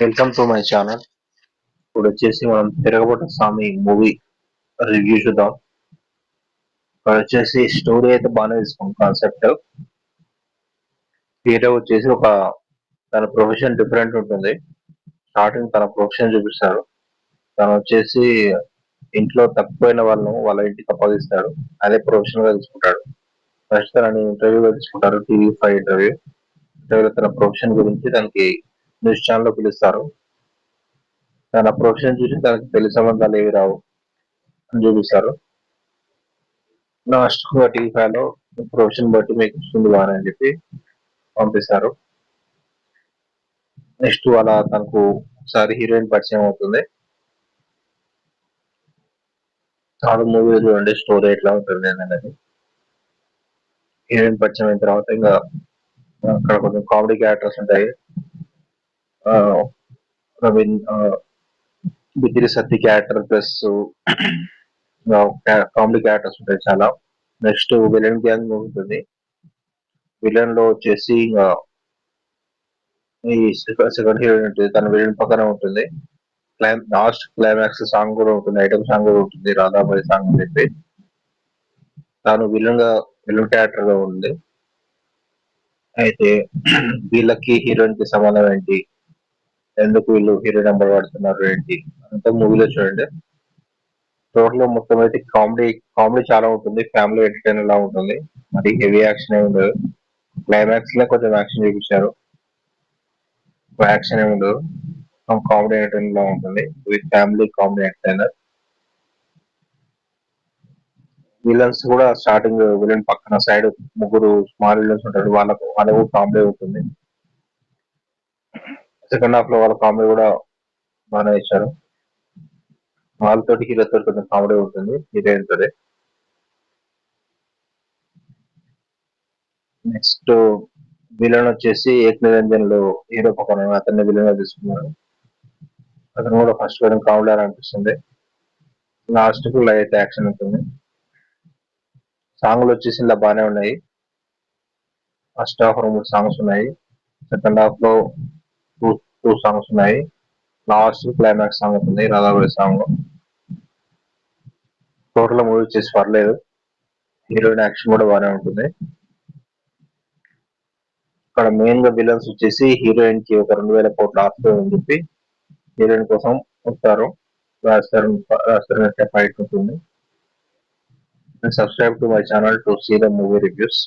Welcome to my channel. ఇప్పుడు వచ్చేసి మనం తిరగబోట స్వామి మూవీ రివ్యూ చూద్దాం. ఇక్కడ వచ్చేసి స్టోరీ అయితే బాగానే తీసుకుంటాం. కాన్సెప్ట్ హీరో వచ్చేసి తన ప్రొఫెషన్ డిఫరెంట్ ఉంటుంది. స్టార్టింగ్ తన ప్రొఫెషన్ చూపిస్తారు. తను వచ్చేసి ఇంట్లో తప్పిపోయిన వాళ్ళ ఇంటికి అప్పగిస్తాడు. అదే ప్రొఫెషన్ గా తీసుకుంటాడు. ఫస్ట్ తనని ఇంటర్వ్యూగా తీసుకుంటారు. టీవీ 5 ఇంటర్వ్యూలో తన ప్రొఫెషన్ గురించి తనకి న్యూస్ ఛానల్ లో పిలుస్తారు. తన ప్రొఫెషన్ చూసి తనకి పెళ్లి సంబంధాలు ఏవి రావు అని చూపిస్తారు. లాస్ట్ టీవీ 5 లో ప్రొఫెషన్ బట్టి మీకు వస్తుంది బాగా అని చెప్పి పంపిస్తారు. నెక్స్ట్ అలా తనకు ఒకసారి హీరోయిన్ పరిచయం అవుతుంది. చాలా మూవీ చూడండి స్టోరీ ఎట్లా ఉంటుంది అనేది. హీరోయిన్ పరిచయం అయిన తర్వాత ఇంకా అక్కడ కొంచెం కామెడీ క్యారెక్టర్స్ ఉంటాయి. ఆ, Raveen Bidri Satti character plus comedy characters ఉంటాయి చాలా. నెక్స్ట్ విలన్ గ్యాంగ్ ఉంటుంది. విలన్ లో వచ్చేసి ఈ సెకండ్ హీరోయిన్ ఉంటుంది. తన విలన్ పక్కన ఉంటుంది. లాస్ట్ క్లైమాక్స్ సాంగ్ కూడా ఉంటుంది. ఐటమ్ సాంగ్ కూడా ఉంటుంది. రాధాబాయి సాంగ్ అని చెప్పి తాను విలన్ క్యారెక్టర్ గా ఉంది. అయితే వీళ్ళకి హీరోయిన్ కి సంబంధం ఏంటి, ఎందుకు వీళ్ళు హీరో నెంబర్ వాడుతున్నారు ఏంటి అంతా మూవీలో చూడండి. టోటల్ గా మొత్తం అయితే కామెడీ కామెడీ చాలా ఉంటుంది. ఫ్యామిలీ ఎంటర్టైనర్ లా ఉంటుంది. మరి హెవీ యాక్షన్ ఏమి ఉండదు. క్లైమాక్స్ లో కొంచెం యాక్షన్ చూపించారు. యాక్షన్ ఏమి ఉండదు. కామెడీ ఎంటర్టైనర్ లా ఉంటుంది. With family comedy entertainer. Villains కూడా స్టార్టింగ్ విలన్ పక్కన సైడ్ ముగ్గురు స్మాల్ విలన్స్ ఉంటారు. వాళ్ళకు కామెడీ ఉంటుంది. సెకండ్ హాఫ్ లో వాళ్ళ కామెడీ కూడా బాగానే ఇచ్చారు. వాళ్ళతోటి హీరోతో కొంచెం కామెడీ ఉంటుంది. హీరోయిన్ తోటి. నెక్స్ట్ విలన్ వచ్చేసి ఏక్ నిరంజన్ లో హీరో పక్కన అతన్ని విలన్ గా తీసుకున్నారు. అతను కూడా ఫస్ట్ కొంచెం కామెడీ అని అనిపిస్తుంది. లాస్ట్ కు లైట్ యాక్షన్ ఉంటుంది. సాంగ్లు వచ్చేసి ఇలా బాగానే ఉన్నాయి. ఫస్ట్ హాఫ్ 2 సాంగ్స్ ఉన్నాయి. సెకండ్ హాఫ్ లో టూ టూ సాంగ్స్ ఉన్నాయి. లాస్ట్ క్లైమాక్స్ సాంగ్ ఉంటుంది, రాధాబాయి సాంగ్. టోటల్ మూవీ వచ్చేసి పర్లేదు. హీరోయిన్ యాక్షన్ కూడా బాగానే ఉంటుంది. ఇక్కడ మెయిన్ గా విలన్స్ వచ్చేసి హీరోయిన్ కి ఒక 2,000 కోట్ల ఆస్తి అని చెప్పి హీరోయిన్ కోసం వస్తారు. రాస్తారు ఫైట్ ఉంటుంది. Subscribe to my channel to see the movie reviews.